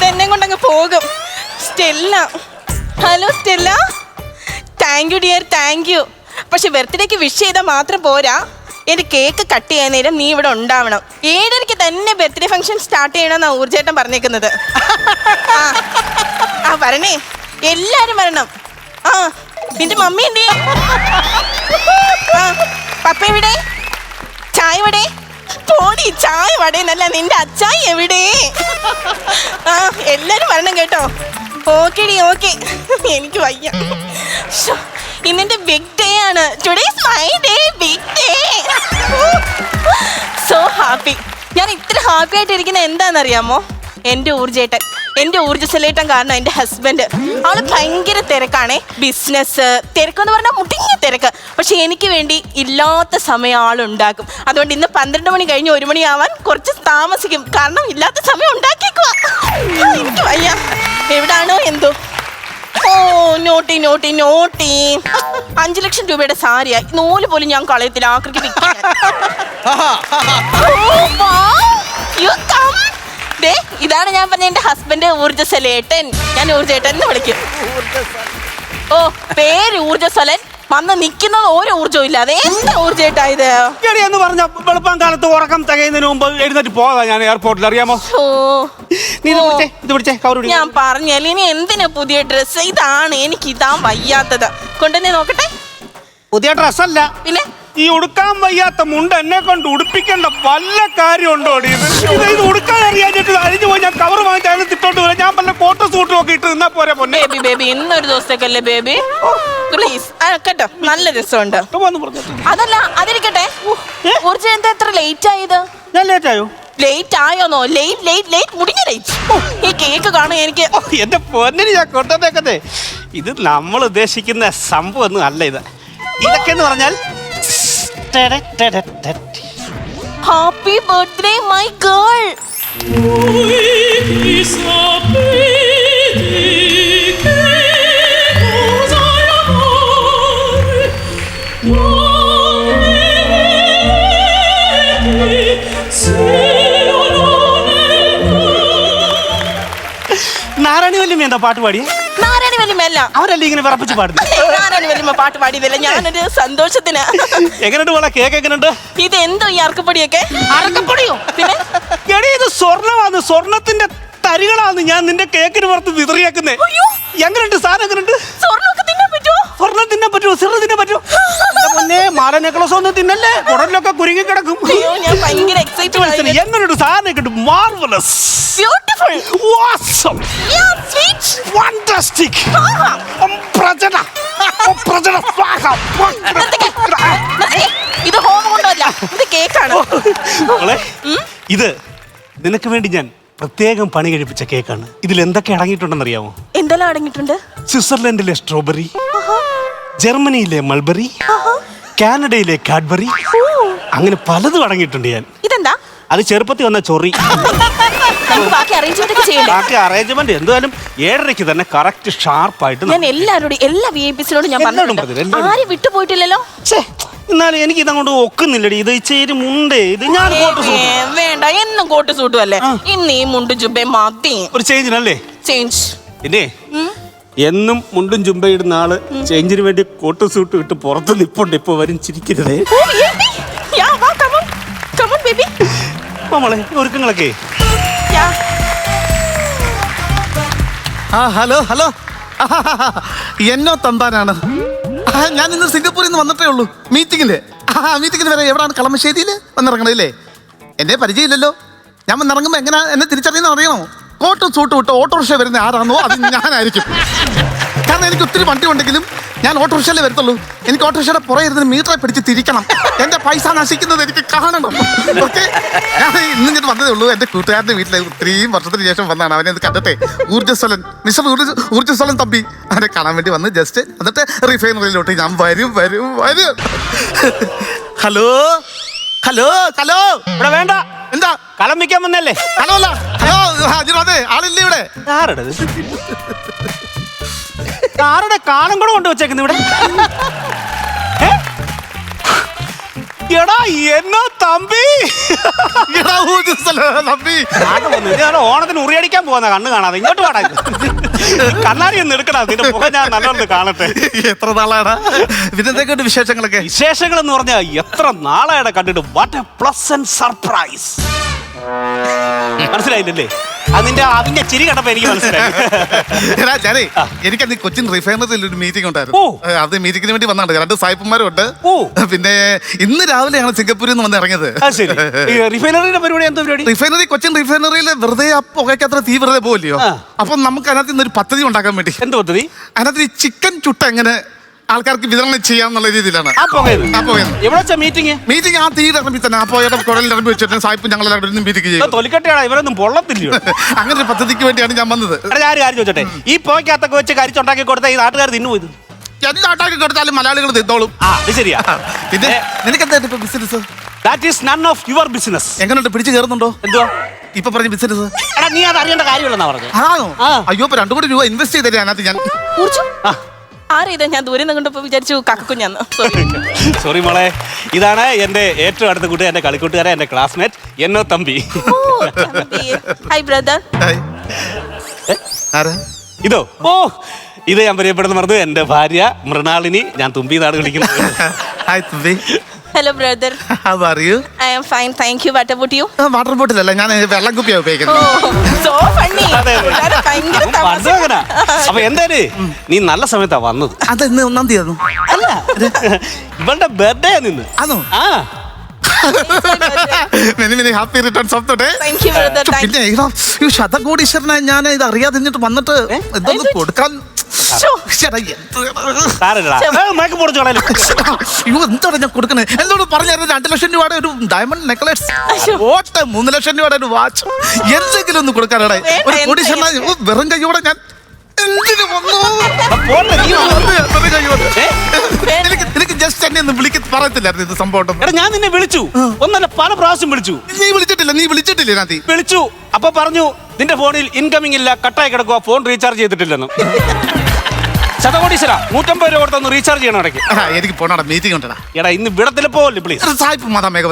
ഇതെന്നെ കൊണ്ടങ്ങ് പോകും. Stella, hello Stella. Thank you dear, thank you. പക്ഷെ ബർത്ത്ഡേക്ക് വിഷ് ചെയ്താൽ മാത്രം പോരാ, എൻ്റെ കേക്ക് കട്ട് ചെയ്യാൻ നേരം നീ ഇവിടെ ഉണ്ടാവണം. 7:30 തന്നെ ബർത്ത്ഡേ ഫംഗ്ഷൻ സ്റ്റാർട്ട് ചെയ്യണമെന്നാണ് ഊർജേട്ടൻ പറഞ്ഞേക്കുന്നത്. ആ വരണേ, എല്ലാരും വരണം. ആ നിന്റെ മമ്മി എന്തേ? ആ പപ്പ എവിടെ? ചായ വടേ? പോടി, ചായ വടേന്നല്ല, നിന്റെ അച്ചായ എവിടെ? ആ എല്ലാരും വരണം കേട്ടോ. ഓക്കെടി, ഓക്കെ. എനിക്ക് വയ്യ. ഇന്നെന്റെ ബിഗ് ഡേ ആണ്. Today is my day, big day. So happy. ഞാൻ ഇത്ര ഹാപ്പി ആയിട്ട് ഇരിക്കുന്നത് എന്താണെന്നറിയാമോ? എൻ്റെ ഊർജേട്ടൻ, എൻ്റെ ഊർജ്ജസ്വലേട്ടൻ കാരണം എൻ്റെ ഹസ്ബൻഡ്. ആള് ഭയങ്കര തിരക്കാണേ, ബിസിനസ് തിരക്കെന്ന് പറഞ്ഞാൽ മുട്ടിങ്ങിയ തിരക്ക്. പക്ഷെ എനിക്ക് വേണ്ടി ഇല്ലാത്ത സമയം ആളുണ്ടാക്കും. അതുകൊണ്ട് ഇന്ന് 12 മണി കഴിഞ്ഞ് 1 മണിയാവാൻ കുറച്ച് താമസിക്കും. കാരണം ഇല്ലാത്ത സമയം ഉണ്ടാക്കിയേക്കുക. എനിക്ക് വയ്യ. എവിടാണോ എന്തോ. ഓ നോട്ടി നോട്ടി നോട്ടി. 5 ലക്ഷം രൂപയുടെ സാരിയായി. നൂല് പോലും ഞാൻ കളയത്തില്ല. ആക്രിക്ക് വിൽക്കാൻ. ഇതാണ് ഞാൻ പറഞ്ഞ എന്റെ ഹസ്ബൻഡ് ഊർജ്ജസ്വലേട്ടൻ. ഞാൻ ഊർജ്ജേട്ടൻ എന്ന് വിളിക്കും. ഓ പേര് ഊർജ്ജസ്വലൻ, വന്ന് നിൽക്കുന്നത് ഒരു ഊർജ്ജവും ഇല്ലാതെ. എന്താ ഊർജ്ജേട്ടായത് എന്ന് പറഞ്ഞ വെളുപ്പം കാലത്ത് ഉറക്കം തികയുന്നതിന് മുമ്പ് എഴുന്നേറ്റ് പോകാം ഞാൻ എയർപോർട്ടിൽ, അറിയാമോ? ഞാൻ പറഞ്ഞാൽ ഇനി എന്തിനാ പുതിയ ഡ്രസ്സ്? ഇതാണ് എനിക്ക് ഇതാ വയ്യാത്തത്. കൊണ്ടുവന്നേ നോക്കട്ടെ. പുതിയ ഡ്രസ്സല്ല, പിന്നെ ഈ ഉടുക്കാൻ വയ്യാത്ത മുണ്ട് എന്നെ കൊണ്ട് ഉടുപ്പിക്കേണ്ട വല്ല കാര്യമുണ്ടോ? ഇത് ഉടുക്കാൻ അറിയാഞ്ഞിട്ട് അഴിഞ്ഞു പോയി ഞാൻ കവർ വാങ്ങിച്ചാലും തിട്ടോട്ട് വരാം. ഞാൻ പല കോട്ട് സൂട്ടും ഒക്കെ ഇട്ട് നിന്നാ പോരെ പൊന്നെ. ബേബി ബേബി ഇന്നൊരു ദിവസത്തേക്കല്ലേ ബേബി, പ്ലീസ് കേട്ടോ. നല്ല രസമുണ്ട്. അതല്ല അതിരിക്കട്ടെ. ഊർജ്ജ എന്താ എത്ര ലേറ്റ് ആയത്? ഞാൻ ലേറ്റ് ആയോ? ലേറ്റ് ആയോന്നോ? ലേറ്റ് ലേറ്റ് ലേറ്റ് മുടിഞ്ഞ ലേറ്റ്. ഈ കേക്ക് കാണും എനിക്ക്. എന്റെ പൊന്നിന് ഞാൻ കൊണ്ടുവന്നേക്കത്തെ. ഇത് നമ്മൾ ഉദ്ദേശിക്കുന്ന സംഭവം ഒന്നും അല്ല. ഇതൊക്കെ എന്ന് പറഞ്ഞാൽ happy birthday my girl. Narayani വല്യമ്മ എന്താ പാട്ട് പാടി? നാരായണി വല്യമ്മല്ല, അവരല്ലേ ഇങ്ങനെ വിറപ്പിച്ച് പാടുന്നത്. നാരായണി വല്യമ്മ പാട്ട് പാടിയതല്ല, ഞാനൊരു സന്തോഷത്തിന്. എങ്ങനെയുണ്ട് മോളെ കേക്ക്? എങ്ങനെയുണ്ട്? ഇതെന്തോ ഈ അറക്കപ്പൊടിയൊക്കെ? അറക്കപ്പൊടിയോ? പിന്നെ ഇത് സ്വർണ്ണമാണ്, സ്വർണത്തിന്റെ തരികളാണ് ഞാൻ നിന്റെ കേക്കിന് പുറത്ത് വിതറിയേക്കുന്നേ. എങ്ങനെയുണ്ട് സാധനം? എങ്ങനെയുണ്ട്? സ്വർണ്ണമൊക്കെ തിന്നാൻ പറ്റുമോ? സ്വർണ്ണം തിന്നാൻ പറ്റുമോ? സിറ തിന്നാൻ പറ്റുമോ? മുന്നേ മാല നെക്ലസ് ഒന്നും തിന്നല്ലേ, കുടലിലൊക്കെ കുരുങ്ങി കിടക്കും. ഞാൻ ഭയങ്കര എക്സൈറ്റഡ്. എങ്ങനെയുണ്ട് സാധനം? Marvellous, beautiful, awesome, sweet, fantastic, ഇത് ഹോം കൊണ്ടല്ല, ഇത് കേക്കാണ്. ഇത് നിനക്ക് വേണ്ടി ഞാൻ പ്രത്യേകം പണി കഴിപ്പിച്ച കേക്കാണ്. ഇതിൽ എന്തൊക്കെ അടങ്ങിയിട്ടുണ്ടെന്ന് അറിയാമോ? എന്തെല്ലാം അടങ്ങിയിട്ടുണ്ട്? സ്വിറ്റ്സർലൻഡിലെ സ്ട്രോബെറി, ജർമ്മനിയിലെ മൾബറി, കാനഡയിലെ കാഡ്ബറി, അങ്ങനെ പലതും അടങ്ങിയിട്ടുണ്ട്. ഞാൻ ഇതെന്താ? അത് ചെറുപ്പത്തിൽ വന്ന ചൊറി. ബാക്കി അറേഞ്ച്മെന്റ് എന്തായാലും 7:30 തന്നെ കറക്റ്റ് ഷാർപ്പായിട്ട്. ഞാൻ എല്ലാവരോടും എല്ലാ VIPസിനോടും ഞാൻ പറഞ്ഞു, ആരും വിട്ടുപോയിട്ടില്ലല്ലോ. എന്നാലും എനിക്ക് ഇതങ്ങോട്ട് ഒക്കുന്നില്ലടി. ഇത് ഇച്ചേരി മുണ്ടേ. ഇത് ഞാൻ വേണ്ട, എന്നും കോട്ട് സൂട്ടും അല്ലേ. ഇന്ന് ഈ മുണ്ടും ജുബേ മതി. ഒരു ചേഞ്ചിനല്ലേ? ചേഞ്ച്. പിന്നെ എന്നും മുണ്ടും ജുമ്പ ഇടുന്ന ആള് ചേഞ്ചിന് വേണ്ടി കോട്ട് സൂട്ട് ഇട്ട് പുറത്ത് നിപ്പുണ്ട്. ഇപ്പൊ വരും, ചിരിക്കരുതേ മോളെ. ഒരുക്കങ്ങളൊക്കെ ഹലോ ഹലോ, എന്നോ തമ്പാനാണ്. ഞാൻ ഇന്ന് സിംഗപ്പൂരിൽ നിന്ന് വന്നിട്ടേ ഉള്ളൂ. മീറ്റിങ്ങിന് വരെ. എവിടെയാണ്? കളമശ്ശേരിയിൽ വന്നിറങ്ങണല്ലേ? എന്നെ പരിചയമില്ലല്ലോ. ഞാൻ വന്നിറങ്ങുമ്പോൾ എങ്ങനെ എന്നെ തിരിച്ചറിയുന്ന അറിയണോ? കോട്ടും സൂട്ട് വിട്ട് ഓട്ടോറിക്ഷ വരുന്ന ആരാണോ അത് ഞാനായിരിക്കും. കാരണം എനിക്ക് ഒത്തിരി വണ്ടി ഉണ്ടെങ്കിലും ഞാൻ ഓട്ടോറിക്ഷയിലേ വരത്തുള്ളൂ. എനിക്ക് ഓട്ടോറിക്ഷയുടെ പുറകെ ഇരുന്ന് മീറ്ററെ പിടിച്ച് തിരിക്കണം. എൻ്റെ പൈസ നശിക്കുന്നത് എനിക്ക് കാണണം. ഓക്കെ, ഞാൻ ഇന്ന് ഞാൻ വന്നതേ ഉള്ളൂ. എൻ്റെ കൂട്ടുകാരൻ്റെ വീട്ടിൽ ഇത്രയും വർഷത്തിന് ശേഷം വന്നാണ്. അവനെ ഒന്ന് കണ്ടിട്ടെ. ഊർജ്ജസ്വലൻ, മിസ്റ്റർ ഊർജ്ജസ്വലൻ തമ്പി, അവനെ കാണാൻ വേണ്ടി വന്ന് ജസ്റ്റ്. എന്നിട്ട് റിഫൈനറിയിലോട്ട് ഞാൻ വരും. ഹലോ ഹലോ ഹലോ, ഇവിടെ വേണ്ട. എന്താ കളം വിൽക്കാൻ വന്നല്ലേ? ഹലോ അല്ല, ഹലോ അതെ, ആളില്ലേ ഇവിടെ? ആരുടെ കാലം കൂടെ കൊണ്ട് വെച്ചേക്കുന്നു ഇവിടെ? എടാ എന്നോ തമ്പി, തമ്പി. ഓണത്തിന് ഉറിയടിക്കാൻ പോകുന്ന കണ്ണ് കാണാതെ ഇങ്ങോട്ട് പാടാ. കണ്ണാടി ഒന്ന് എടുക്കടാ, നിന്റെ മുഖം ഞാൻ നല്ലോണം കാണട്ടെ. എത്ര നാളാണ് ഇതിന്റെയൊക്കെ വിശേഷങ്ങളൊക്കെ? വിശേഷങ്ങൾ എന്ന് പറഞ്ഞാൽ എത്ര നാളായിട്ട് കണ്ടിട്ട്. What A pleasant surprise. മനസ്സിലായില്ലേ? അതിന്റെ ചിരി കണ്ടപ്പോ എനിക്ക് മനസ്സിലായി. എനിക്ക് കൊച്ചിൻ റിഫൈനറിയിൽ ഒരു മീറ്റിംഗ് ഉണ്ടായിരുന്നു. അത് മീറ്റിംഗിന് വേണ്ടി വന്നാണ്. 2 സായിപ്പന്മാരുണ്ട്. പിന്നെ ഇന്ന് രാവിലെയാണ് സിംഗപ്പൂരിൽ നിന്ന് വന്ന് ഇറങ്ങിയത്. റിഫൈനറിയുടെ പരിപാടി എന്താ പരിപാടി? റിഫൈനറി, കൊച്ചിൻ റിഫൈനറിയിൽ വെറുതെ പുകയ്ക്ക് അത്ര തീ വെറുതെ പോവില്ലയോ? അപ്പൊ നമുക്ക് അതിനകത്ത് ഇന്നൊരു പദ്ധതി ഉണ്ടാക്കാൻ വേണ്ടി. എന്ത് പദ്ധതി? അതിനകത്ത് ഈ ചിക്കൻ ചുട്ട എങ്ങനെ ആൾക്കാർക്ക് വിതരണം ചെയ്യാന്നുള്ള രീതിയിലാണ് മീറ്റിംഗ്. ആ തീ ഇറങ്ങി തന്നെ ആ പോയ കുഴലിൽ ഇറങ്ങി വെച്ചിട്ട് സായിപ്പ് ഞങ്ങളെല്ലാവരും മീറ്റിംഗ് ചെയ്യും. തൊലിക്കട്ടെയാണ്, ഇവരൊന്നും പൊള്ളത്തില്ലയോ? അങ്ങനെ ഒരു പദ്ധതിക്ക് വേണ്ടിയാണ് ഞാൻ വന്നത്. കാര്യം ചോദിച്ചോട്ടെ, ഈ പോയ്ക്കകത്തൊക്കെ വെച്ച് കരിച്ചുണ്ടാക്കി കൊടുത്ത ഈ നാട്ടുകാർ തിന്നു പോയത്? എന്താണ്ടാക്കി കൊടുത്താലും മലയാളികൾ തിന്നോളും. ശരിയാ. പിന്നെ നിനക്ക് എന്താ ഇപ്പൊ business? That is none of your business. എങ്ങനെയുണ്ട്, പിടിച്ചു കയറുന്നുണ്ടോ? എന്തോ ഇപ്പൊ പറഞ്ഞ ബിസിനസ് നീ അത് അറിയേണ്ട കാര്യമില്ലെന്നാ പറഞ്ഞു. ആണോ? അയ്യോ, ഇപ്പൊ 2 കോടി രൂപ ഇൻവെസ്റ്റ് ചെയ്തേ അതിനകത്ത് ഞാൻ. ആരെയ്താ? ഞാൻ ദൂരെ നിന്ന് കണ്ടപ്പോ വിചാരിച്ചു കക്കുഞ്ഞാന്ന്. സോറി മോളെ, ഇതാണ് എന്റെ ഏറ്റവും അടുത്ത കൂട്ടുകാരൻ, എന്റെ കളിക്കൂട്ടുകാരൻ, എന്റെ ക്ലാസ്മേറ്റ് എന്നോ തമ്പി. Hi brother. ഇതോ ഇത് ഞാൻ പരിചയപ്പെടുന്ന മറന്നു, എന്റെ ഭാര്യ മൃണാളിനി. ഞാൻ തുമ്പി നാട് കളിക്കുന്നത്. ഹായ് തുമ്പി. Hello brother. How are you? I am fine, thank you. What about you? Water ബോട്ടിലല്ല, ഞാൻ വെള്ളം കുപ്പിയാണ് ഉപയോഗിക്കുന്നത്. So funny. ഭയങ്കര തമാശ. അപ്പൊ എന്തായാലും നീ നല്ല സമയത്താ വന്നത്. അത് ഇന്ന് 1-ാം തീയതി അല്ല, ഇവളുടെ ബർത്ത്ഡേ നിന്ന്. ആണോ? Happy returns of the day. Thank you brother. പിന്നെ ഈ ശതകോടീശ്വരനായി ഞാൻ ഇത് അറിയാതെ നിന്നിട്ട് വന്നിട്ട് എന്തൊന്ന് കൊടുക്കാൻ. എന്താണ് ഞാൻ കൊടുക്കണേ? എന്നോട് പറഞ്ഞായിരുന്നു 2 ലക്ഷം രൂപയുടെ ഒരു ഡയമണ്ട് നെക്ലേസ്, 3 ലക്ഷം രൂപയുടെ ഒരു വാച്ച്, എന്തെങ്കിലും ഒന്ന് കൊടുക്കാനാണ്. ഒരു കോടീശ്വരനായി വെറും കൈയോടെ ഞാൻ എനിക്ക് ജസ്റ്റ് എന്നെ ഒന്ന് പറയത്തില്ലായിരുന്നു ഇത് സംഭവം. ഞാൻ നിന്നെ വിളിച്ചു, ഒന്നല്ല പല പ്രാവശ്യം വിളിച്ചു. നീ വിളിച്ചിട്ടില്ല നാത്തി. വിളിച്ചു, അപ്പൊ പറഞ്ഞു നിന്റെ ഫോണിൽ ഇൻകമിംഗ് ഇല്ല, കട്ടായി കിടക്കുക, ഫോൺ റീചാർജ് ചെയ്തിട്ടില്ലെന്ന്. ശതകോടീശ്വര 150 രൂപ കൊടുത്തൊന്ന് റീചാർജ് ചെയ്യണം ഇടയ്ക്ക്. എനിക്ക് പോണ മീറ്റിംഗ് ഉണ്ടടാ. എടാ ഇന്ന് വിടത്തില് പോലെ പ്ലീസ്. സായിപ്പ് മതാമേഘ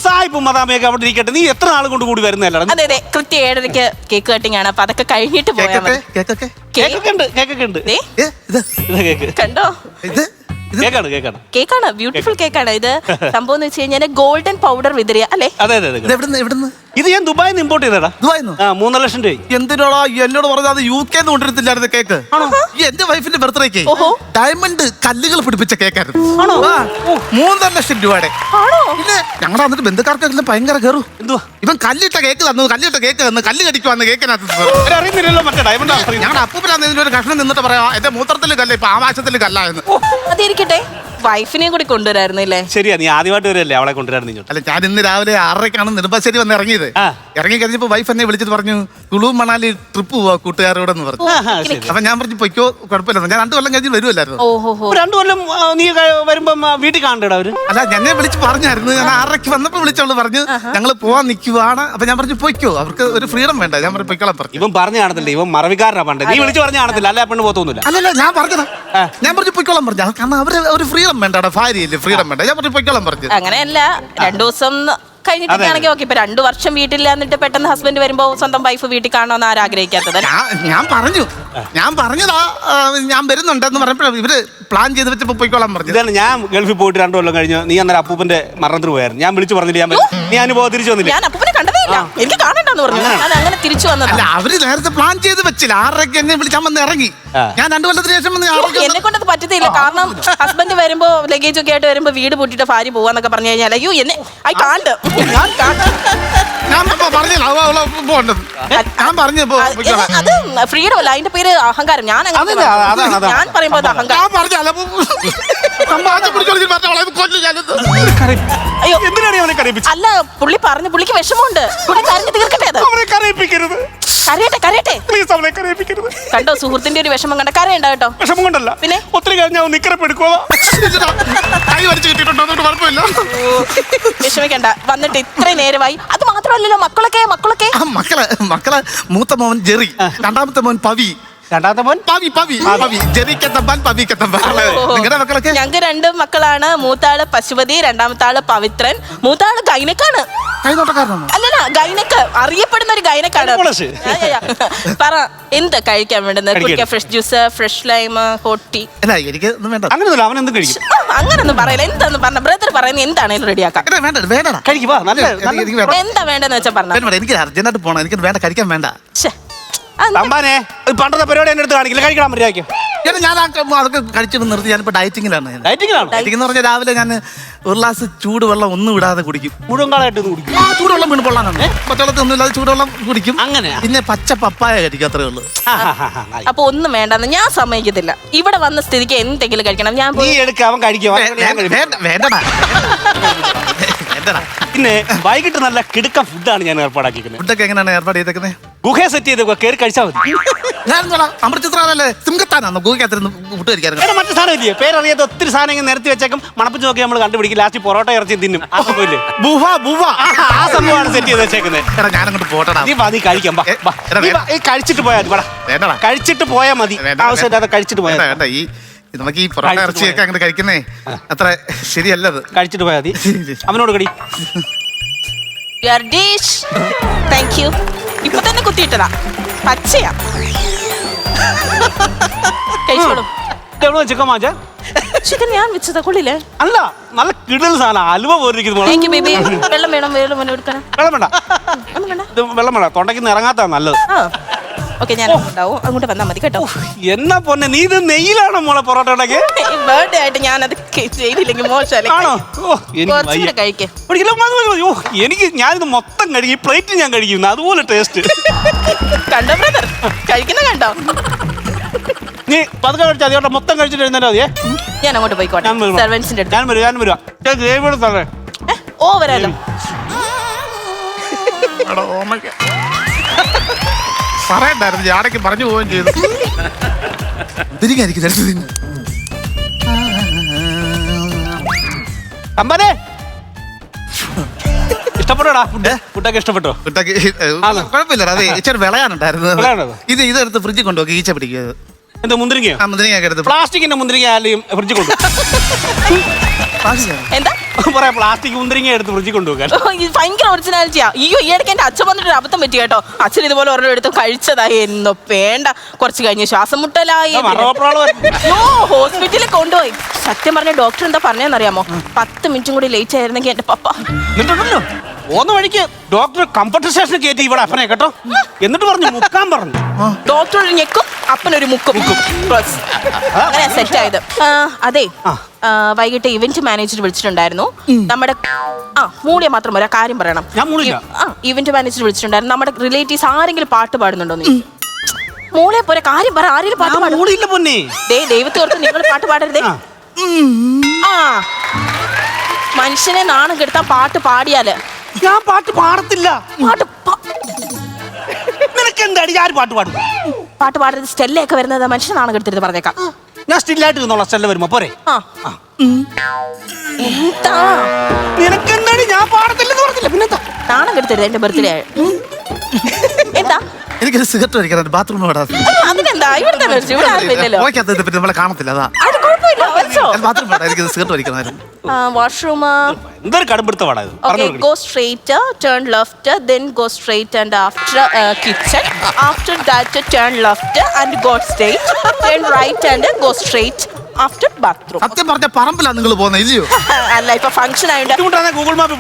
സായിപ്പ് മതാമേഘ അവിടെ ഇരിക്കട്ടെ. നീ എത്ര നാൾ കൊണ്ട് കൂടി വരുന്നല്ല? അതെ, കൃത്യം 7:30 കേക്ക് കട്ടിംഗ് ആണ്. അപ്പൊ അതൊക്കെ കഴിഞ്ഞിട്ട് പോയാൽ മതി. കണ്ടോ? കേക്കാണ്, ബ്യൂട്ടിഫുൾ കേക്കാണ്. ഇത് സംഭവം എന്ന് വെച്ച് കഴിഞ്ഞാൽ ഗോൾഡൻ പൗഡർ വിതറിയ അല്ലേ? ഇത് ഞാൻ ദുബായിൽ നിന്ന് ഇമ്പോർട്ട് ചെയ്തടാ. 3 ലക്ഷം രൂപ. എന്തിനോടാ എന്നോട് പറഞ്ഞത്? അത് UK കൊണ്ടിരുന്നില്ലായിരുന്നു കേക്ക്. എന്റെ വൈഫിന്റെ ബർത്ത്ഡേക്ക് ഡയമണ്ട് കല്ലുകൾ പിടിപ്പിച്ച കേക്കായിരുന്നു. 3.5 ലക്ഷം രൂപയുടെ. പിന്നെ ഞങ്ങളുടെ വന്നിട്ട് ബന്ധുക്കാർക്കെല്ലാം ഭയങ്കര കയറും. ഇവൻ കല്ലിട്ട കേക്ക് തന്നു, കല്ല് കടിക്കുവാന്ന് കേക്കിനകത്ത് അറിയുന്നില്ലല്ലോ. മറ്റേ ഡയമണ്ട് ഞങ്ങളുടെ അപ്പൂപ്പനാന്ന് ഇതിന്റെ ഒരു കഷ്ണം നിന്നിട്ട് പറയാ എന്റെ മൂത്രത്തിൽ കല്ല, ഇപ്പൊ ആകാശത്തിൽ കല്ലായിരുന്നു. അതെരിക്കട്ടെ, വൈഫിനെ കൂടി കൊണ്ടുവരായിരുന്നില്ലേ? ശരിയാ, നീ ആദ്യമായിട്ട് വരല്ലേ അവളെ കൊണ്ടുവരായിരുന്നു. അല്ല, ഞാൻ ഇന്ന് രാവിലെ 6:30 നെടുമ്പാശ്ശേരി വന്ന് ഇറങ്ങിയത്. ഇറങ്ങി കഴിഞ്ഞപ്പോ വൈഫ് എന്നെ വിളിച്ചിട്ട് പറഞ്ഞു കുളു മണാലി ട്രിപ്പ് പോവാ കൂട്ടുകാരോടെന്ന് പറഞ്ഞു. അപ്പൊ ഞാൻ പറഞ്ഞു പൊയ്ക്കോ, കുഴപ്പമില്ല. ഞാൻ 2 കൊല്ലം കഴിഞ്ഞ് വരുമല്ലായിരുന്നു. 2 കൊല്ലം നീ വരുമ്പോ വീട്ടിൽ കാണണ്ടടാ അവര്. അല്ല, എന്നെ വിളിച്ച് പറഞ്ഞായിരുന്നു. ഞാൻ 6:30 വന്നപ്പോ വിളിച്ചോളൂ പറഞ്ഞു ഞങ്ങള് പോവാൻ നിൽക്കുവാണ്. അപ്പൊ ഞാൻ പറഞ്ഞു പൊയ്ക്കോ, അവർക്ക് ഒരു ഫ്രീഡം വേണ്ട. ഞാൻ പറഞ്ഞു പൊയ്ക്കോളാൻ പറഞ്ഞു. ഇവൻ പറഞ്ഞു കാണത്തില്ല, ഇവൻ മറവിക്കാരനാ പണ്ട്. നീ വിളിച്ച് പറഞ്ഞു കാണത്തില്ല, അല്ല പെണ്ണ് പോത്തൊന്നുമില്ല. അല്ലല്ല, ഞാൻ പറഞ്ഞതാ. ഞാൻ പറഞ്ഞു പൊയ്ക്കോളാൻ പറഞ്ഞു. കാരണം അവര് ഒരു ഫ്രീഡം വേണ്ട, ഭാര്യയില്ലേ, ഫ്രീഡം വേണ്ട. ഞാൻ പറഞ്ഞു പൊയ്ക്കോളാൻ പറഞ്ഞു. അങ്ങനെയല്ല, 2 ദിവസം കഴിഞ്ഞിട്ടാണെങ്കിൽ ഓക്കെ. ഇപ്പൊ 2 വർഷം വീട്ടിലാന്നിട്ട് പെട്ടെന്ന് ഹസ്ബൻഡ് വരുമ്പോ സ്വന്തം വൈഫ് വീട്ടിൽ കാണണമെന്ന് ആരാഗ്രഹിക്കാത്തത്? ഞാൻ പറഞ്ഞതാ ഞാൻ വരുന്നുണ്ടെന്ന് പറഞ്ഞപ്പോ ഇവര് പ്ലാൻ ചെയ്ത് വെച്ചപ്പോ പോയിക്കോളാൻ പറഞ്ഞു. ഇതാണ് ഞാൻ ഗൾഫിൽ പോയിട്ട് 2 കൊല്ലം കഴിഞ്ഞു. നീ അന്നേരം അപ്പൂപ്പന്റെ മരണത്തിന് പോയായിരുന്നു. ഞാൻ വിളിച്ചു പറഞ്ഞില്ല, നീ അനുഭവം തിരിച്ചു വന്നില്ല. ഞാൻ അപ്പൂപ്പനെ കണ്ടതേ ഇല്ല, എനിക്ക് കാണണ്ടെന്ന് പറഞ്ഞു. അത് അങ്ങനെ തിരിച്ചു വന്നത്. അവര് നേരത്തെ പ്ലാൻ ചെയ്ത് വെച്ചില്ല. 6:30 എന്നെ വിളിച്ചാൽ വന്ന് ഇറങ്ങി. ഞാൻ 2 കൊല്ലത്തിന് ശേഷം എന്നെ കൊണ്ടത് പറ്റത്തില്ല. കാരണം ഹസ്ബൻഡ് വരുമ്പോ ലഗേജ് ഒക്കെ ആയിട്ട് വരുമ്പോ വീട് പൂട്ടിട്ട് ഭാര്യ പോവാന്നൊക്കെ പറഞ്ഞു കഴിഞ്ഞാൽ അയ്യോ എന്നെ ഐ കാണ്ട്. അത് ഫ്രീഡം അല്ല, അതിന്റെ പേര് അഹങ്കാരം. ഞാൻ പറയുമ്പോ അത് അഹങ്കാരം. അയ്യോ അല്ല, പുള്ളി പറഞ്ഞു പുള്ളിക്ക് വിഷമമുണ്ട്. പുള്ളി കരഞ്ഞ് തീർക്കട്ടെ. അത് കരയട്ടെ. കണ്ടോ, സുഹൃത്തിന്റെ ഒരു വിഷമം കണ്ട കരയുണ്ടോ? കേട്ടോ, വിഷമം കൊണ്ടല്ല, പിന്നെ ഒത്തിരി കഴിഞ്ഞാൽ നിക്കറപ്പെടുക്കോ. വിഷമിക്കണ്ട, വന്നിട്ട് ഇത്രയും നേരമായി. അത് മാത്രമല്ലല്ലോ, മക്കളെ മൂത്ത മോൻ ജെറി, 2ാമത്തെ മോൻ പവി, രണ്ടാമത്തെ മോൻ പവി ജനിക്കത്തമ്പാൻ പവിക്കത്തമ്പാൻ. നിങ്ങളുടെ മക്കളൊക്കെ? ഞങ്ങൾക്ക് 2 മക്കളാണ്. മൂത്താള് പശുപതി, രണ്ടാമത്തെ ആള് പവിത്രൻ. മൂത്താള് ഗൈനക്കാണ്. കൈനോട്ടക്കാരനാണോ? അല്ലല്ല, ഗൈനക്ക്, അറിയപ്പെടുന്ന ഒരു ഗൈനക്കാണ്. പറ, എന്താ കഴിക്കാൻ വേണ്ടുന്നത്? Fresh juice, fresh lime, hot tea? അല്ല എനിക്ക് ഒന്നും വേണ്ട. അങ്ങനെയൊന്നുമില്ല, അവൻ എന്തും കഴിക്കും. അങ്ങനൊന്നും പറയില്ല. എന്താന്ന് പറഞ്ഞ ബ്രദർ പറയുന്നത് എന്താണേലും റെഡിയാക്കാം. വേണ്ട കഴിക്കുവാ, നല്ല എന്താ വേണ്ടെന്ന് വെച്ചാൽ പറഞ്ഞ. എനിക്ക് അർജന്റായിട്ട് പോണം. എനിക്ക് വേണ്ട, കഴിക്കാൻ വേണ്ട. തമ്പാനെ പണ്ടത്തെ പരിപാടി എന്നെ എടുത്ത് കാണിക്കില്ല. കഴിക്കണം മര്യാദയ്ക്ക്. ഞാൻ അതൊക്കെ കഴിച്ചിട്ട് നിർത്തി. ഞാനിപ്പോ ഡയറ്റിങ്ങിലാണ്. ഡയറ്റിങ്ങിലാണ്? ഡയറ്റിംഗ് എന്ന് പറഞ്ഞാൽ രാവിലെ ഞാൻ ഒരു ഗ്ലാസ് ചൂടുവെള്ളം ഒന്നും ഇടാതെ കുടിക്കും. മുഴുവൻകാളായിട്ട് കുടിക്കും. ചൂടുവെള്ളം വീണ് പൊള്ളാനാണ്. പച്ചവെള്ളത്തിൽ ഒന്നും ഇല്ലാതെ ചൂടുവെള്ളം കുടിക്കും. അങ്ങനെ പിന്നെ പച്ച പപ്പായ കഴിക്കും, അത്രേ ഉള്ളൂ. അപ്പൊ ഒന്നും വേണ്ടെന്ന് ഞാൻ സമ്മതിക്കത്തില്ല. ഇവിടെ വന്ന സ്ഥിതിക്ക് എന്തെങ്കിലും കഴിക്കണം. ഞാൻ നീ എടുക്ക, അവൻ കഴിക്കും. വേണ്ടടാ. പിന്നെ വൈകിട്ട് നല്ല കിടുക്ക ഫുഡാണ് ഞാൻ ഏർപ്പാടാക്കിക്കുന്നത്. ഫുഡൊക്കെ എങ്ങനെയാണ് ഏർപ്പാട് ചെയ്തേക്കുന്നത്? ഗുഹയെ സെറ്റ് ചെയ്ത് കയറി കഴിച്ചാൽ മതി. ഞാൻ അമൃതചിത്രല്ലേ സിംഗത്താനാണോ ഗുഹയ്ക്കകത്തിരുന്ന് ഫുഡ് കഴിക്കാറ്? മറ്റു സാധനം ഇല്ലേ, പേരറിയാത്ത ഒത്തിരി സാധനങ്ങൾ നിരത്തി വെച്ചേക്കും. മണപ്പിച്ച് നോക്കി നമ്മൾ കണ്ടുപിടിക്കും. ലാസ്റ്റ് പൊറോട്ട ഇറച്ചി തിന്നും. ആ സംഭവമില്ലേ, ആ സംഭവമാണ് സെറ്റ് ചെയ്ത് വെച്ചേക്കുന്നത്. ഞാനങ്ങോട്ട് പോട്ടടാ. നീ കഴിക്കാം. കഴിച്ചിട്ട് പോയാൽ മതി. കഴിച്ചിട്ട് പോയാൽ മതി. ആവശ്യമില്ലാതെ കഴിച്ചിട്ട് പോയാൽ ഈ നമുക്ക് ഈ പൊറോട്ട ഇറച്ചിയൊക്കെ അങ്ങനെ കഴിക്കുന്നേ അത്ര ശരിയല്ലത്. കഴിച്ചിട്ട് പോയാൽ മതി. അവനോട് കടി. Thank you. ഇപ്പൊ തന്നെ കുത്തിയിട്ടതാ, പച്ചയാ. കഴിച്ചോളൂ. ചിക്കൻ വാങ്ങിച്ച ചിക്കൻ ഞാൻ വെച്ചതാ, കൊള്ളില്ലേ? അല്ല, നല്ല കിടൽ സാധനം. അലുവ പോയിരിക്കുന്നു. വെള്ളം വേണം, വെള്ളം എടുക്കണം. വെള്ളം വേണ്ട, വെള്ളം വേണ്ട. തൊണ്ടയ്ക്ക് ഇറങ്ങാത്ത നല്ലത്. ഓക്കെ, ഞാൻ ഉണ്ടാവും. അങ്ങോട്ട് വന്നാൽ മതി കേട്ടോ. എന്നാ പൊന്നെ, നീ ഇത് നെയ്യിലാണോ മോളെ പൊറോട്ട ഉണ്ടാക്കി? ബർത്ത്ഡേ ആയിട്ട് ഞാനത് ചെയ്തില്ലെങ്കിൽ മോശമല്ലേ? എനിക്ക് ഞാനിത് മൊത്തം കഴിക്കും. ഈ പ്ലേറ്റ് ഞാൻ കഴിക്കുന്നു, അതുപോലെ ടേസ്റ്റ്. കണ്ടോ ബ്രദർ, കഴിക്കുന്ന കണ്ടോ? നീ പതുക്കെ കഴിച്ചാൽ അതിയോടെ മൊത്തം കഴിച്ചിട്ട് എഴുന്നേറ്റാ മതിയേ. ഞാൻ അങ്ങോട്ട് പോയിക്കോട്ടെ. സെർവൻസിന്റെ അടുത്ത് ഞാൻ വരുവാ. ഗ്രേവിയോട് തരേ. ഓ, വരാലോ. പറയണ്ടായിരുന്നു, ജാടയ്ക്ക് പറഞ്ഞു പോവുകയും ചെയ്തു. അമ്പനെ ഇഷ്ടപ്പെട്ടോടാ? ഫുഡൊക്കെ ഇഷ്ടപ്പെട്ടോ? കുഴപ്പമില്ല. അതെ, ഇച്ചിരി വിളയാനുണ്ടായിരുന്നു. ഇതെടുത്ത് ഫ്രിഡ്ജിൽ കൊണ്ടുപോയി ഈച്ച പിടിക്കുക. എന്താ മുന്തിരിങ്ങ? മുന്തിരിങ്ങ എടുത്ത് പ്ലാസ്റ്റിക്കിന്റെ മുന്തിരിങ്ങ ആയാലും ഫ്രിഡ്ജിൽ കൊണ്ടു. എന്താ പറയാ, പ്ലാസ്റ്റിക് മുന്തിരിങ്ങ എടുത്ത് ഫ്രിഡ്ജിൽ കൊണ്ടുപോകാൻ. ഭയങ്കര ഒറിജിനാലിറ്റിയാ. അയ്യോ, ഈ ഇടയ്ക്ക് എന്റെ അച്ഛൻ വന്നിട്ട് അബദ്ധം പറ്റി കേട്ടോ. അച്ഛൻ ഇതുപോലെ ഒരെണ്ണം എടുത്ത് കഴിച്ചതായി. എന്നോ വേണ്ട, കുറച്ച് കഴിഞ്ഞ് ശ്വാസം മുട്ടലായി. ഹോസ്പിറ്റലിൽ കൊണ്ടുപോയി. സത്യം പറഞ്ഞ ഡോക്ടർ എന്താ പറഞ്ഞെന്നറിയാമോ? 10 മിനിറ്റും കൂടി ലേറ്റ് ആയിരുന്നെങ്കിൽ എന്റെ പപ്പ. പോന്ന വഴിക്ക് ഡോക്ടർ കംഫർട്ട് സ്റ്റേഷനിൽ കയറ്റി ഇവിടെ അപ്പനെ കേട്ടോ. എന്നിട്ട് പറഞ്ഞു മുക്കാൻ പറഞ്ഞു. ഡോക്ടർ ഒരു ഞെക്കും, അപ്പനൊരു മുക്കും. അങ്ങനെ സെറ്റ് ആയത്. അതെ, വൈകിട്ട് ഇവന്റ് മാനേജർ വിളിച്ചിട്ടുണ്ടായിരുന്നു. നമ്മുടെ മൂളിയെ മാത്രം ഒരു കാര്യം പറയണം. ഇവന്റ് മാനേജർ വിളിച്ചിട്ടുണ്ടായിരുന്നു. നമ്മുടെ റിലേറ്റീവ്സ് ആരെങ്കിലും പാട്ട് പാടുന്നുണ്ടോ? മൂളിയെ പോലെ കാര്യം പറ. ആരെങ്കിലും പാട്ട് പാടും? ദൈവത്തെ ഓർത്ത് നിങ്ങൾ പാട്ട് പാടരുതേ. മനുഷ്യനെ നാണം കെടുത്താൻ പാട്ട് പാടിയാല്. ഞാൻ പാട്ട് പാടത്തില്ല. നിനക്ക് എന്താടി, ആര് പാട്ട് പാടും? പാട്ട് പാടരുത്. സ്റ്റെല്ലയൊക്കെ വരുന്നത് മനുഷ്യനെ നാണം കെടുത്തരുത് പറഞ്ഞേക്കാം. ഞാൻ സ്റ്റില്ലായിട്ട് നിന്നോളാം. സ്റ്റെല്ല വരുമ്പോ പോരെ? എന്താ നിനക്ക് എന്താടി, ഞാൻ പാടത്തില്ലെന്ന് പറഞ്ഞില്ല. പിന്നെന്താ? നാണം കെടുത്തരുത്. എന്റെ ബർത്ത്ഡേ എന്താ? എനിക്കൊരു സിഗരറ്റ് വലിക്കണം. ബാത്റൂമിൽ അതിനെന്താ? ഇവിടെ നമ്മളെ കാണത്തില്ല. അതാ ബാത്റൂം എനിക്ക് സിഗരറ്റ് വലിക്കണമായിരുന്നു. വാഷ്റൂം. എന്തൊരു കടുംപിടുത്ത പാടായത്. Go straight, turn left, then go straight and after kitchen. After that turn left and go straight. Turn right and go straight after bathroom. സത്യം പറഞ്ഞ പറമ്പിലാണ് നിങ്ങൾ പോകുന്നത് ഇല്ലയോ? അല്ല, ഇപ്പൊ ഫംഗ്ഷൻ ആയതുകൊണ്ട് ഗൂഗിൾ മാപ്പിൽ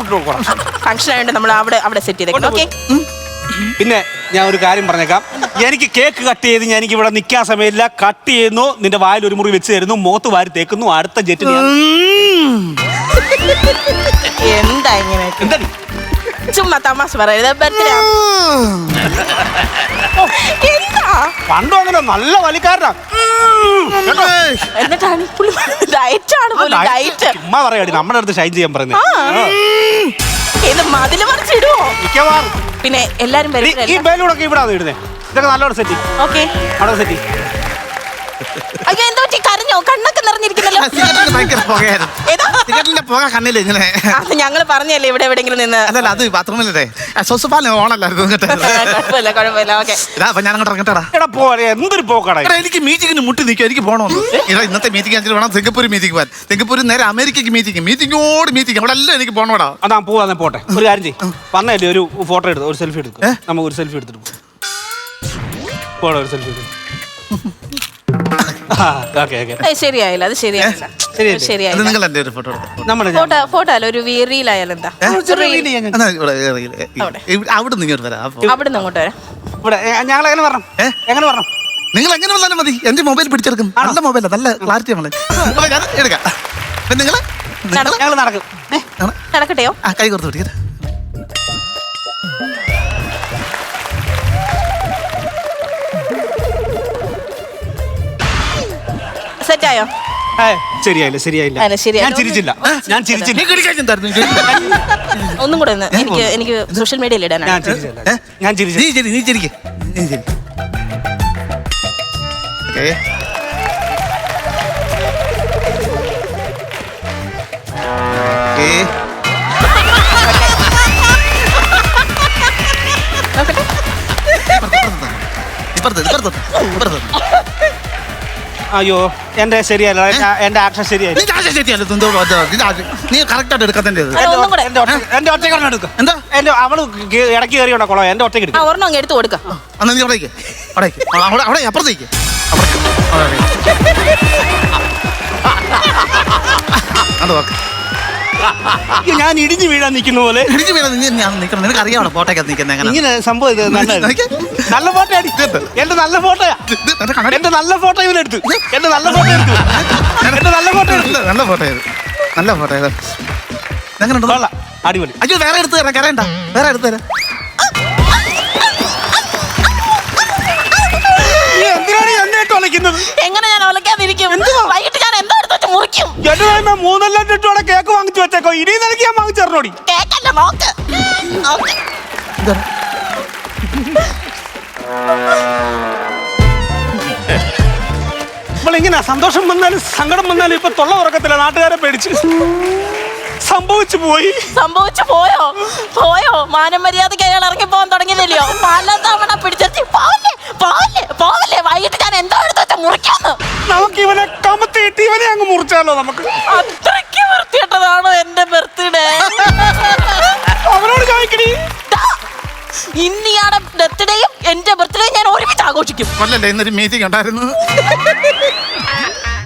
ഫംഗ്ഷൻ ആയതുകൊണ്ട് നമ്മൾ അവിടെ സെറ്റ് ചെയ്തേക്കണം. ഓക്കെ. പിന്നെ ഞാൻ ഒരു കാര്യം പറഞ്ഞേക്കാം. എനിക്ക് കേക്ക് കട്ട് ചെയ്ത് എനിക്ക് ഇവിടെ നിൽക്കാൻ സമയമില്ല. കട്ട് ചെയ്യുന്നു, നിന്റെ വായിൽ ഒരു മുറി വെച്ച് തരുന്നു, മോത്ത് വാരി തേക്കുന്നു, അടുത്ത ജെറ്റിന്. എന്താ ഇങ്ങനെ? എന്താ ചുമ്മാ തമാശ പറയരുത്. ബർത്ത്ഡേ പണ്ടോ അങ്ങനെ നല്ല വലിക്കാരനാ. എന്നിട്ടാണ് ഡയറ്റാണ് പോലും. ഡയറ്റ് ചുമ്മാ പറയാടി, നമ്മുടെ അടുത്ത് ഷൈൻ ചെയ്യാൻ പറയുന്നത്. ഇത് മതില് മറിച്ചിടുവോ? മിക്കവാറും. പിന്നെ എല്ലാരും ഈ ബലൂണൊക്കെ ഇവിടെ ഇടുന്നേ. ഇതൊക്കെ നല്ലോണം സെറ്റ്. ഓക്കെ, അവിടെ സെറ്റ്. അയ്യോ, എന്താ പറ്റി? കരഞ്ഞോ? കണ്ണൊക്കെ നിറഞ്ഞിരിക്കുന്നല്ലോ. സിഗരറ്റിന് ഭയങ്കര പുകയായിരുന്നു. ഏതാ? സിഗരറ്റിന്റെ പുക കണ്ണില് ഇങ്ങനെ. അത് ഞങ്ങള് പറഞ്ഞല്ലേ ഇവിടെ എവിടെയെങ്കിലും നിന്ന്. അല്ലല്ല, അത് ബാത്റൂമിലേ സ്വസുപാലം ഓണല്ലായിരുന്നു കേട്ടോ. കുഴപ്പമില്ല കുഴപ്പമില്ല. ഓക്കെ അപ്പൊ ഞാൻ അങ്ങോട്ട് ഇറങ്ങട്ടാടാ. എടാ പോരെ, എന്തൊരു പോക്കടാ. എനിക്ക് മീറ്റിങ്ങിന് മുട്ടി നിൽക്കും, എനിക്ക് പോകണമെന്ന്. ഇന്നത്തെ മീറ്റിംഗ് അഞ്ചിൽ വേണം സിംഗപ്പൂർ മീറ്റിംഗ് പോകാൻ. സിംഗപ്പൂർ നേരെ അമേരിക്കക്ക് മീറ്റിംഗോട് മീറ്റിംഗ് അവിടെ എല്ലാം എനിക്ക് പോകണോടാ. അതാ പോവാ, പോട്ടെ. ഒരു കാര്യം ചെയ്യും വന്നല്ലേ, ഒരു ഫോട്ടോ എടുത്ത് ഒരു സെൽഫി എടുക്കും. നമുക്ക് ഒരു സെൽഫി എടുത്തിട്ട് പോടാ, ഒരു സെൽഫി എടുക്കും. ശരിയായില്ല, അത് ശരിയായില്ല. അത് ശരിയായില്ല. നിങ്ങൾ എന്റെ ഒരു ഫോട്ടോ എടുത്തു. ഫോട്ടോ അല്ല, ഒരു റീലായാലും എന്താ? അവിടെ നിന്ന് ഇങ്ങോട്ട് വരാം. അവിടെ നിന്ന് അങ്ങോട്ട് വരാം. ഇവിടെ ഞങ്ങൾ എങ്ങനെ പറഞ്ഞു? എങ്ങനെ പറഞ്ഞു? നിങ്ങൾ എങ്ങനെ വന്നാലും മതി. എന്റെ മൊബൈൽ പിടിച്ചെടുക്കും. നല്ല മൊബൈലാ, നല്ല ക്ലാരിറ്റി ആണ്. ഞാൻ എടുക്കാം. നിങ്ങള് ഞങ്ങൾ നടക്കും. നടക്കട്ടെയോ? ആ കൈ കൊടുത്തു പിടിക്കാം. സെറ്റായോ? ശരിയായില്ല, ശരിയായില്ല. ഞാൻ ചിരിച്ചില്ല. ഒന്നും കൂടെ ഒന്ന് എനിക്ക് സോഷ്യൽ മീഡിയയിൽ ഇടാനാണ്. ഞാൻ ചിരിച്ചു. നീ ചിരിക്ക്. അയ്യോ, എന്റെ ശരിയല്ല. എന്റെ ആക്ഷൻ ശരിയായില്ല. നീ കറക്റ്റ് ആയിട്ട് എടുക്കത്തേ. എന്റെ ഒറ്റക്കാരനെ എടുക്കും. എന്താ എന്റെ അവള് ഇടയ്ക്ക് കയറിയോണ്ടോ കൊളോ, എന്റെ ഒറ്റയ്ക്ക് എടുക്കും. ഒരെണ്ണം അങ്ങ് എടുത്ത് കൊടുക്കാം. അന്ന് നീ അവിടേക്ക് അവിടെ അപ്പുറത്തേക്ക്. അത് ഓക്കെ. ഞാൻ ഇടിഞ്ഞു വീഴാൻ നിൽക്കുന്ന പോലെ. ഇടിഞ്ഞു വീഴാൻ നിൽക്കണം. നിനക്ക് അറിയാമോ ഫോട്ടോയ്ക്ക് നിൽക്കുന്നത് ഇങ്ങനെ സംഭവം? ഇത് നല്ല ഫോട്ടോ അടി. എന്റെ നല്ല ഫോട്ടോയാ. എന്റെ നല്ല ഫോട്ടോ ഇവനെടുത്ത്. എന്റെ നല്ല ഫോട്ടോ എടുത്തു. എന്റെ നല്ല ഫോട്ടോ എടുത്തു. നല്ല ഫോട്ടോ ഇത്. നല്ല ഫോട്ടോ ഇത്. എങ്ങനെ അടിപൊളി. അയ്യോ, വേറെ എടുത്തു തരാം. കരയണ്ട, വേറെ എടുത്തു തരാം. എന്തിനാണ് എന്നെ ഒലക്കുന്നത്? എങ്ങനെ ഞാൻ ഒലക്കാതിരിക്കും? വൈകിട്ട് ഞാൻ എന്തോ എടുത്ത് മുറിക്കും. 3 ലക്ഷം കേക്ക് വാങ്ങിച്ചു വെച്ചേക്കോ. ഇനി നിനക്ക് ഞാൻ വാങ്ങിച്ചു തരണോടി. കേക്കല്ല, നോക്ക്. ഇങ്ങനെ സന്തോഷം വന്നാലും സങ്കടം വന്നാലും ഇപ്പൊ തൊള്ള ഉറക്കത്തില്ല. നാട്ടുകാരെ പേടിച്ച് സംഭവിച്ചു പോയോ? മാനം മര്യാദയ്ക്ക് അയാൾ ഇറങ്ങി പോകാൻ തുടങ്ങിയതല്ലയോ? പലതവണ പിടിച്ചെത്തി പോവല്ലേ. വൈകിട്ട് ഞാൻ എന്തോ എടുത്ത് മുറിക്കാന്ന്. നമുക്ക് ഇവനെ കമത്തിയിട്ട് ഇവനെ അങ്ങ് മുറിച്ചാലോ? നമുക്ക് അത്രയ്ക്ക് വൃത്തിയിട്ടതാണോ എന്റെ ബർത്ത്ഡേ? അവനോട് ചോദിക്കണി. ഇന്നിയാടെ ബർത്ത്ഡേയും എന്റെ ബർത്ത്ഡേയും ഞാൻ ഒരുമിച്ച് ആഘോഷിക്കും. ഇന്നൊരു മീറ്റിംഗ് ഉണ്ടായിരുന്നു.